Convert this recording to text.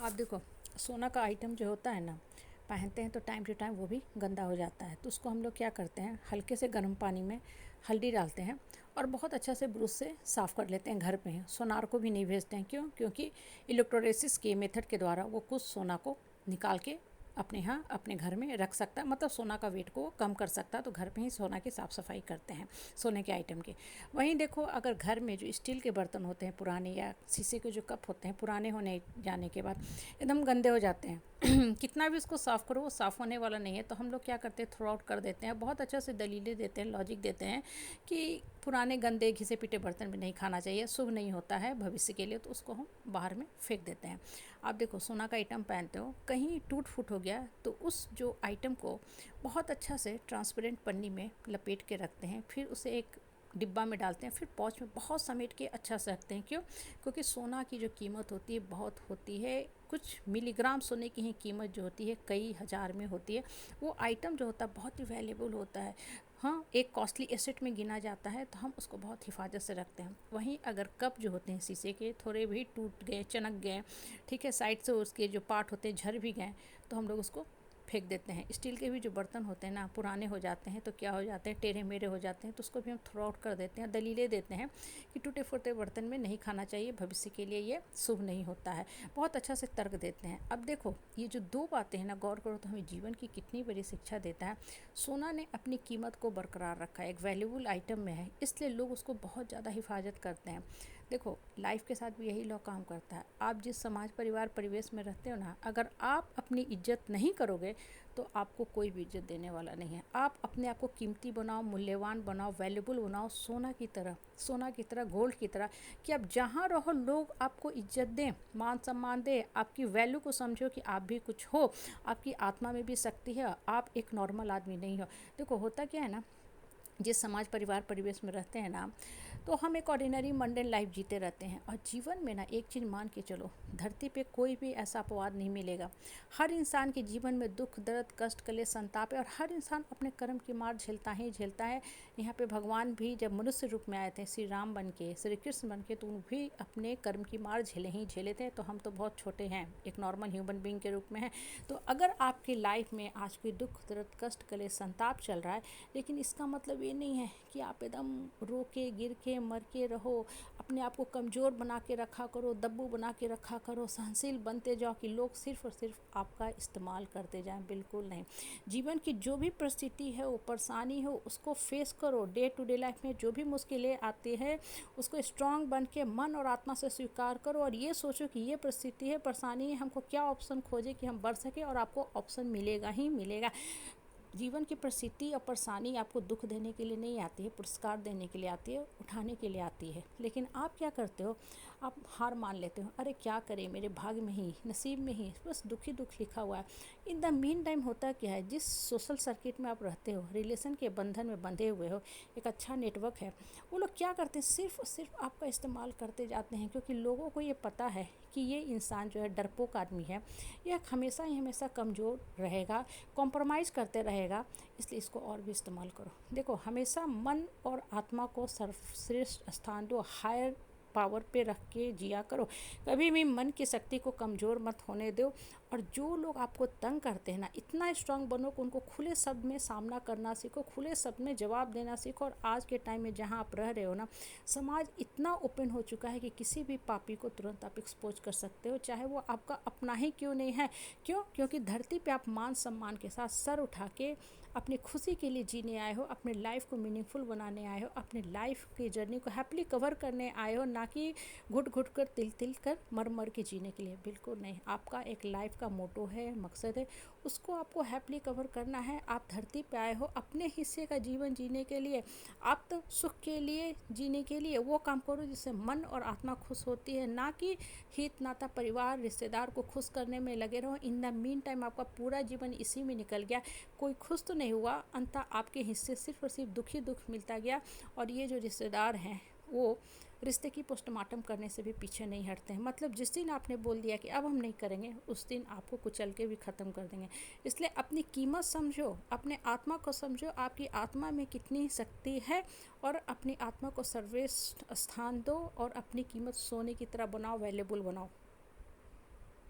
आप देखो, सोना का आइटम जो होता है ना, पहनते हैं तो टाइम टू टाइम वो भी गंदा हो जाता है। तो उसको हम लोग क्या करते हैं, हल्के से गर्म पानी में हल्दी डालते हैं और बहुत अच्छा से ब्रश से साफ़ कर लेते हैं घर पे हैं। सोनार को भी नहीं भेजते हैं, क्यों? क्योंकि इलेक्ट्रोलिसिस के मेथड के द्वारा वो कुछ सोना को निकाल के अपने यहाँ अपने घर में रख सकता है, मतलब सोना का वेट को कम कर सकता है। तो घर पे ही सोना की साफ़ सफाई करते हैं सोने के आइटम की। वहीं देखो, अगर घर में जो स्टील के बर्तन होते हैं पुराने, या शीशे के जो कप होते हैं पुराने होने जाने के बाद एकदम गंदे हो जाते हैं कितना भी उसको साफ़ करो वो साफ़ होने वाला नहीं है। तो हम लोग क्या करते हैं, थ्रो आउट कर देते हैं। बहुत अच्छा से दलीलें देते हैं, लॉजिक देते हैं कि पुराने गंदे घिसे पिटे बर्तन में नहीं खाना चाहिए, शुभ नहीं होता है भविष्य के लिए। तो उसको हम बाहर में फेंक देते हैं। आप देखो, सोना का आइटम पहनते हो, कहीं टूट फूट हो गया तो उस जो आइटम को बहुत अच्छा से ट्रांसपेरेंट पन्नी में लपेट के रखते हैं, फिर उसे एक डिब्बा में डालते हैं, फिर पाउच में बहुत समेट के अच्छा से रखते हैं। क्यों? क्योंकि सोना की जो कीमत होती है बहुत होती है। कुछ मिलीग्राम सोने की ही कीमत जो होती है कई हज़ार में होती है। वो आइटम जो होता है बहुत ही वैल्यूएबल होता है। हाँ, एक कॉस्टली एसेट में गिना जाता है। तो हम उसको बहुत हिफाजत से रखते हैं। वहीं अगर कप जो होते हैं शीशे के, थोड़े भी टूट गए, चनक गए, ठीक है, साइड से उसके जो पार्ट होते हैं झड़ भी गए, तो हम लोग उसको फेंक देते हैं। स्टील के भी जो बर्तन होते हैं ना, पुराने हो जाते हैं तो क्या हो जाते हैं, टेढ़े मेढ़े हो जाते हैं। तो उसको भी हम थ्रो आउट कर देते हैं। दलीलें देते हैं कि टूटे फूटे बर्तन में नहीं खाना चाहिए, भविष्य के लिए ये शुभ नहीं होता है। बहुत अच्छा से तर्क देते हैं। अब देखो, ये जो दो बातें हैं ना, गौर करो तो हमें जीवन की कितनी बड़ी शिक्षा देता है। सोना ने अपनी कीमत को बरकरार रखा है, एक वैल्यूबल आइटम में है, इसलिए लोग उसको बहुत ज़्यादा हिफाजत करते हैं। देखो, लाइफ के साथ भी यही लॉ काम करता है। आप जिस समाज परिवार परिवेश में रहते हो ना, अगर आप अपनी इज्जत नहीं करोगे तो आपको कोई भी इज्जत देने वाला नहीं है। आप अपने आप को कीमती बनाओ, मूल्यवान बनाओ, वैल्यूबल बनाओ, सोना की तरह, सोना की तरह, गोल्ड की तरह, कि आप जहाँ रहो लोग आपको इज्जत दें, मान सम्मान दें, आपकी वैल्यू को समझो कि आप भी कुछ हो, आपकी आत्मा में भी शक्ति है, आप एक नॉर्मल आदमी नहीं हो। देखो, होता क्या है ना, जिस समाज परिवार परिवेश में रहते हैं ना, तो हम एक ऑर्डिनरी मंडेन लाइफ जीते रहते हैं। और जीवन में ना एक चीज़ मान के चलो, धरती पे कोई भी ऐसा अपवाद नहीं मिलेगा। हर इंसान के जीवन में दुख, दर्द, कष्ट, कलेश, संताप है, और हर इंसान अपने कर्म की मार झेलता ही झेलता है। यहाँ पे भगवान भी जब मनुष्य रूप में आए थे, श्री राम बन के, श्री कृष्ण बन के, तो वो भी अपने कर्म की मार झेले ही झेले थे। तो हम तो बहुत छोटे हैं, एक नॉर्मल ह्यूमन बीइंग के रूप में हैं। तो अगर आपकी लाइफ में आज कोई दुख, दर्द, कष्ट, कलेश, संताप चल रहा है, लेकिन इसका मतलब ये नहीं है कि आप एकदम रो के, गिर के, मर के रहो। अपने आप को कमज़ोर बना के रखा करो, दब्बू बना के रखा करो, सहनशील बनते जाओ कि लोग सिर्फ और सिर्फ आपका इस्तेमाल करते जाएं। बिल्कुल नहीं। जीवन की जो भी परिस्थिति है, वो परेशानी हो, उसको फेस करो। डे टू डे लाइफ में जो भी मुश्किलें आती है, उसको स्ट्रांग बन के मन और आत्मा से स्वीकार करो, और ये सोचो कि ये परिस्थिति है, परेशानी है, हमको क्या ऑप्शन खोजे कि हम बढ़ सके, और आपको ऑप्शन मिलेगा ही मिलेगा। जीवन की परिस्थिति और परेशानी आपको दुख देने के लिए नहीं आती है, पुरस्कार देने के लिए आती है, उठाने के लिए आती है। लेकिन आप क्या करते हो, आप हार मान लेते हो। अरे क्या करें, मेरे भाग्य में ही, नसीब में ही बस दुख ही दुख लिखा हुआ है। इन द मीन टाइम होता क्या है, जिस सोशल सर्किट में आप रहते हो, रिलेशन के बंधन में बंधे हुए हो, एक अच्छा नेटवर्क है, वो लोग क्या करते हैं, सिर्फ और सिर्फ आपका इस्तेमाल करते जाते हैं। क्योंकि लोगों को ये पता है कि ये इंसान जो है डरपोक आदमी है, यह हमेशा ही हमेशा कमज़ोर रहेगा, कॉम्प्रोमाइज़ करते रहेगा, इसलिए इसको और भी इस्तेमाल करो। देखो, हमेशा मन और आत्मा को सर्वश्रेष्ठ स्थान दो, हायर पावर पे रख के जिया करो। कभी भी मन की शक्ति को कमज़ोर मत होने दो। और जो लोग आपको तंग करते हैं ना, इतना स्ट्रांग बनो कि उनको खुले शब्द में सामना करना सीखो, खुले शब्द में जवाब देना सीखो। और आज के टाइम में जहाँ आप रह रहे हो ना, समाज इतना ओपन हो चुका है कि किसी भी पापी को तुरंत आप एक्सपोज कर सकते हो, चाहे वो आपका अपना ही क्यों नहीं है। क्यों? क्योंकि धरती पे आप मान सम्मान के साथ सर उठा के अपनी खुशी के लिए जीने आए हो, अपने लाइफ को मीनिंगफुल बनाने आए हो, अपने लाइफ की जर्नी को हैप्पीली कवर करने आए हो, ना कि घुट घुट कर, तिल तिल कर, मर मर के जीने के लिए। बिल्कुल नहीं। आपका एक लाइफ का मोटो है, मकसद है, उसको आपको हैप्पीली कवर करना है। आप धरती पे आए हो अपने हिस्से का जीवन जीने के लिए, आप तो सुख के लिए जीने के लिए वो काम करो जिससे मन और आत्मा खुश होती है, ना कि हित नाता, परिवार, रिश्तेदार को खुश करने में लगे रहो। इन द मीन टाइम आपका पूरा जीवन इसी में निकल गया, कोई खुश तो नहीं हुआ, अंततः आपके हिस्से सिर्फ और सिर्फ दुख ही दुख मिलता गया। और ये जो रिश्तेदार हैं, वो रिश्ते की पोस्टमार्टम करने से भी पीछे नहीं हटते हैं। मतलब जिस दिन आपने बोल दिया कि अब हम नहीं करेंगे, उस दिन आपको कुचल के भी ख़त्म कर देंगे। इसलिए अपनी कीमत समझो, अपने आत्मा को समझो, आपकी आत्मा में कितनी शक्ति है, और अपनी आत्मा को सर्वश्रेष्ठ स्थान दो, और अपनी कीमत सोने की तरह बनाओ, वैल्यूबल बनाओ।